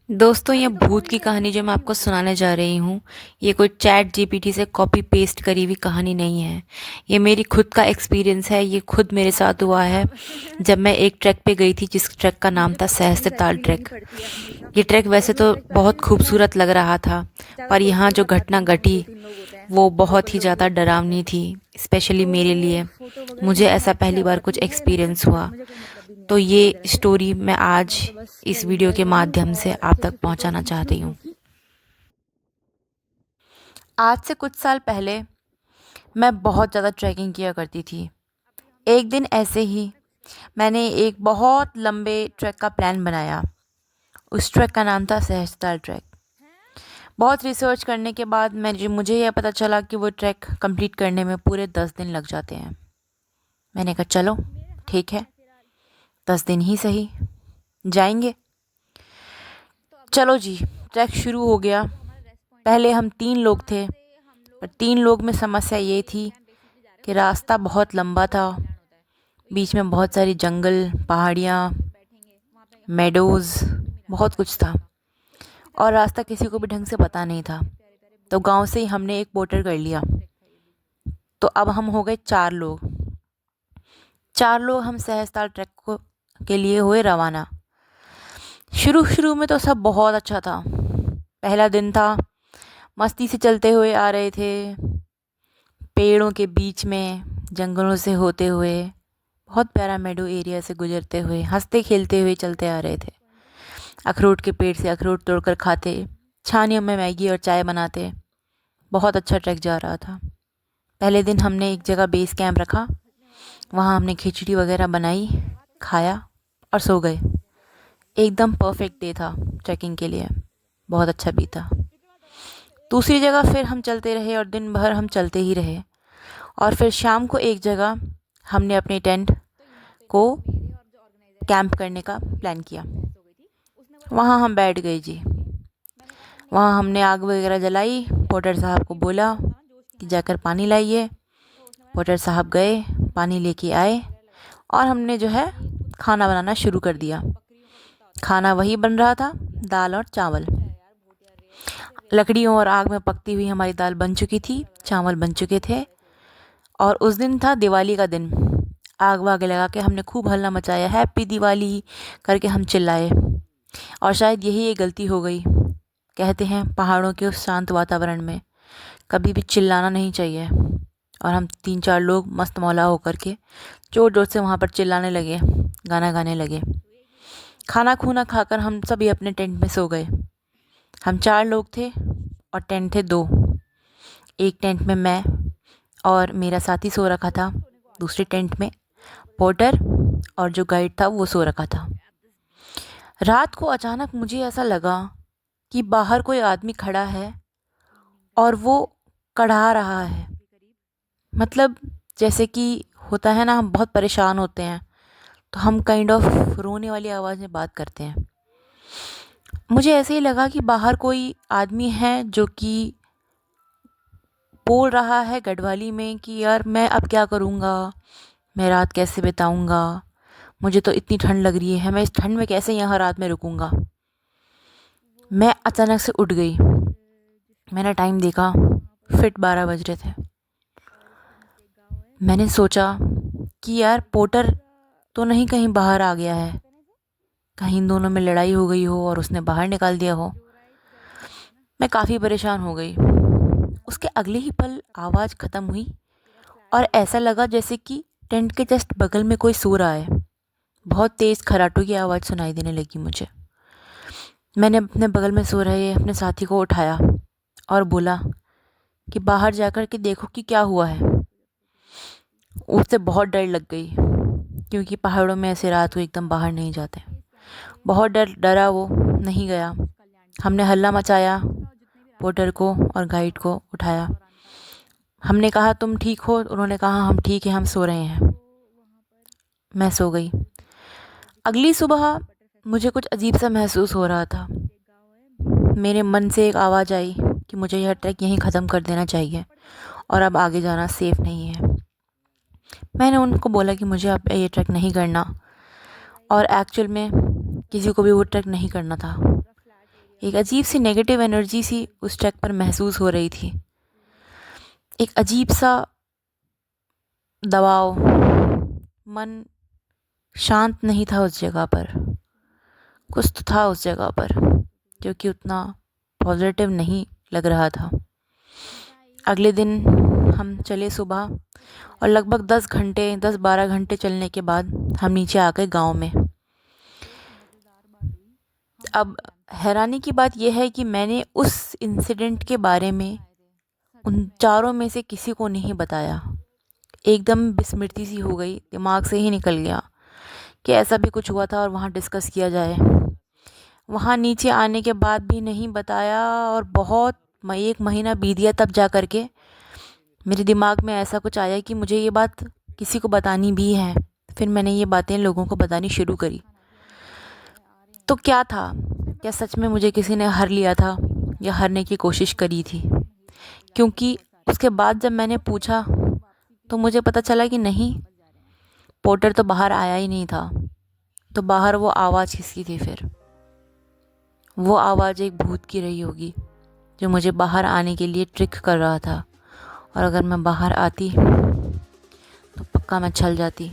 दोस्तों, ये भूत की कहानी जो मैं आपको सुनाने जा रही हूँ, ये कोई चैट जीपीटी से कॉपी पेस्ट करी हुई कहानी नहीं है। ये मेरी खुद का एक्सपीरियंस है। ये खुद मेरे साथ हुआ है जब मैं एक ट्रैक पे गई थी, जिस ट्रैक का नाम था सहस्त्रताल ट्रैक। ये ट्रैक वैसे तो बहुत खूबसूरत लग रहा था, पर यहाँ जो घटना घटी वो बहुत ही ज़्यादा डरावनी थी, स्पेशली मेरे लिए। मुझे ऐसा पहली बार कुछ एक्सपीरियंस हुआ, तो ये स्टोरी मैं आज इस वीडियो के माध्यम से आप तक पहुंचाना चाहती हूँ। आज से कुछ साल पहले मैं बहुत ज़्यादा ट्रैकिंग किया करती थी। एक दिन ऐसे ही मैंने एक बहुत लंबे ट्रैक का प्लान बनाया। उस ट्रैक का नाम था सहस्त्रताल ट्रैक। बहुत रिसर्च करने के बाद मुझे यह पता चला कि वो ट्रैक कंप्लीट करने में पूरे 10 दिन लग जाते हैं। मैंने कहा चलो ठीक है, 10 दिन ही सही, जाएंगे। चलो जी, ट्रैक शुरू हो गया। पहले हम 3 लोग थे, पर 3 लोग में समस्या ये थी कि रास्ता बहुत लंबा था। बीच में बहुत सारी जंगल, पहाड़ियाँ, मेडोज़, बहुत कुछ था, और रास्ता किसी को भी ढंग से पता नहीं था। तो गांव से ही हमने एक पोर्टर कर लिया। तो अब हम हो गए 4 लोग। 4 लोग हम सहस्त्रताल ट्रैक को के लिए हुए रवाना। शुरू शुरू में तो सब बहुत अच्छा था। पहला दिन था, मस्ती से चलते हुए आ रहे थे, पेड़ों के बीच में, जंगलों से होते हुए, बहुत प्यारा मेडो एरिया से गुजरते हुए, हंसते खेलते हुए चलते आ रहे थे। अखरोट के पेड़ से अखरोट तोड़कर खाते, छानियों में मैगी और चाय बनाते। बहुत अच्छा ट्रैक जा रहा था। पहले दिन हमने एक जगह बेस कैंप रखा। वहाँ हमने खिचड़ी वगैरह बनाई, खाया और सो गए। एकदम परफेक्ट डे था ट्रैकिंग के लिए, बहुत अच्छा भी था। दूसरी जगह फिर हम चलते रहे और दिन भर हम चलते ही रहे। और फिर शाम को एक जगह हमने अपने टेंट को कैंप करने का प्लान किया। वहाँ हम बैठ गए जी। वहाँ हमने आग वगैरह जलाई। पोर्टर साहब को बोला कि जाकर पानी लाइए। पोर्टर साहब गए, पानी लेके आए, और हमने जो है खाना बनाना शुरू कर दिया। खाना वही बन रहा था, दाल और चावल। लकड़ियों और आग में पकती हुई हमारी दाल बन चुकी थी, चावल बन चुके थे। और उस दिन था दिवाली का दिन। आग वाग लगा के हमने खूब हल्ला मचाया, हैप्पी दिवाली करके हम चिल्लाए। और शायद यही एक गलती हो गई। कहते हैं पहाड़ों के उस शांत वातावरण में कभी भी चिल्लाना नहीं चाहिए। और हम 3-4 लोग मस्त मौला होकर के जोर जोर से वहाँ पर चिल्लाने लगे, गाना गाने लगे। खाना खूना खाकर हम सभी अपने टेंट में सो गए। हम 4 लोग थे और टेंट थे 2। एक टेंट में मैं और मेरा साथी सो रखा था, दूसरे टेंट में पोर्टर और जो गाइड था वो सो रखा था। रात को अचानक मुझे ऐसा लगा कि बाहर कोई आदमी खड़ा है और वो कढ़ा रहा है। मतलब जैसे कि होता है ना, हम बहुत परेशान होते हैं तो हम काइंड ऑफ रोने वाली आवाज़ में बात करते हैं। मुझे ऐसे ही लगा कि बाहर कोई आदमी है जो कि बोल रहा है गढ़वाली में कि यार मैं अब क्या करूँगा, मैं रात कैसे बिताऊँगा, मुझे तो इतनी ठंड लग रही है, मैं इस ठंड में कैसे यहाँ रात में रुकूँगा। मैं अचानक से उठ गई। मैंने टाइम देखा, फिट 12 बज रहे थे। मैंने सोचा कि यार पोर्टर तो नहीं कहीं बाहर आ गया है, कहीं इन दोनों में लड़ाई हो गई हो और उसने बाहर निकाल दिया हो। मैं काफ़ी परेशान हो गई। उसके अगले ही पल आवाज़ ख़त्म हुई और ऐसा लगा जैसे कि टेंट के जस्ट बगल में कोई सो रहा है। बहुत तेज़ खर्राटों की आवाज़ सुनाई देने लगी मुझे। मैंने अपने बगल में सो रहे अपने साथी को उठाया और बोला कि बाहर जाकर के देखो कि क्या हुआ है। उससे बहुत डर लग गई, क्योंकि पहाड़ों में ऐसे रात को एकदम बाहर नहीं जाते। बहुत डरा वो, नहीं गया। हमने हल्ला मचाया, पोर्टर को और गाइड को उठाया। हमने कहा तुम ठीक हो? उन्होंने कहा हम ठीक हैं, हम सो रहे हैं। मैं सो गई। अगली सुबह मुझे कुछ अजीब सा महसूस हो रहा था। मेरे मन से एक आवाज़ आई कि मुझे यह ट्रैक यहीं ख़त्म कर देना चाहिए और अब आगे जाना सेफ़ नहीं है। मैंने उनको बोला कि मुझे अब ये ट्रैक नहीं करना, और एक्चुअल में किसी को भी वो ट्रैक नहीं करना था। एक अजीब सी नेगेटिव एनर्जी सी उस ट्रैक पर महसूस हो रही थी। एक अजीब सा दबाव, मन शांत नहीं था उस जगह पर। कुछ तो था उस जगह पर जो कि उतना पॉजिटिव नहीं लग रहा था। अगले दिन हम चले सुबह, और लगभग 10-12 घंटे चलने के बाद हम नीचे आ गए गाँव में। अब हैरानी की बात यह है कि मैंने उस इंसिडेंट के बारे में उन चारों में से किसी को नहीं बताया। एकदम विस्मृति सी हो गई, दिमाग से ही निकल गया कि ऐसा भी कुछ हुआ था और वहाँ डिस्कस किया जाए। वहाँ नीचे आने के बाद भी नहीं बताया, और बहुत 1 महीना बीत गया तब जा कर के मेरे दिमाग में ऐसा कुछ आया कि मुझे ये बात किसी को बतानी भी है। फिर मैंने ये बातें लोगों को बतानी शुरू करी। तो क्या था, क्या सच में मुझे किसी ने हर लिया था या हरने की कोशिश करी थी? क्योंकि उसके बाद जब मैंने पूछा तो मुझे पता चला कि नहीं, पोर्टर तो बाहर आया ही नहीं था। तो बाहर वो आवाज़ किसकी थी फिर? वो आवाज़ एक भूत की रही होगी जो मुझे बाहर आने के लिए ट्रिक कर रहा था, और अगर मैं बाहर आती तो पक्का मैं छल जाती।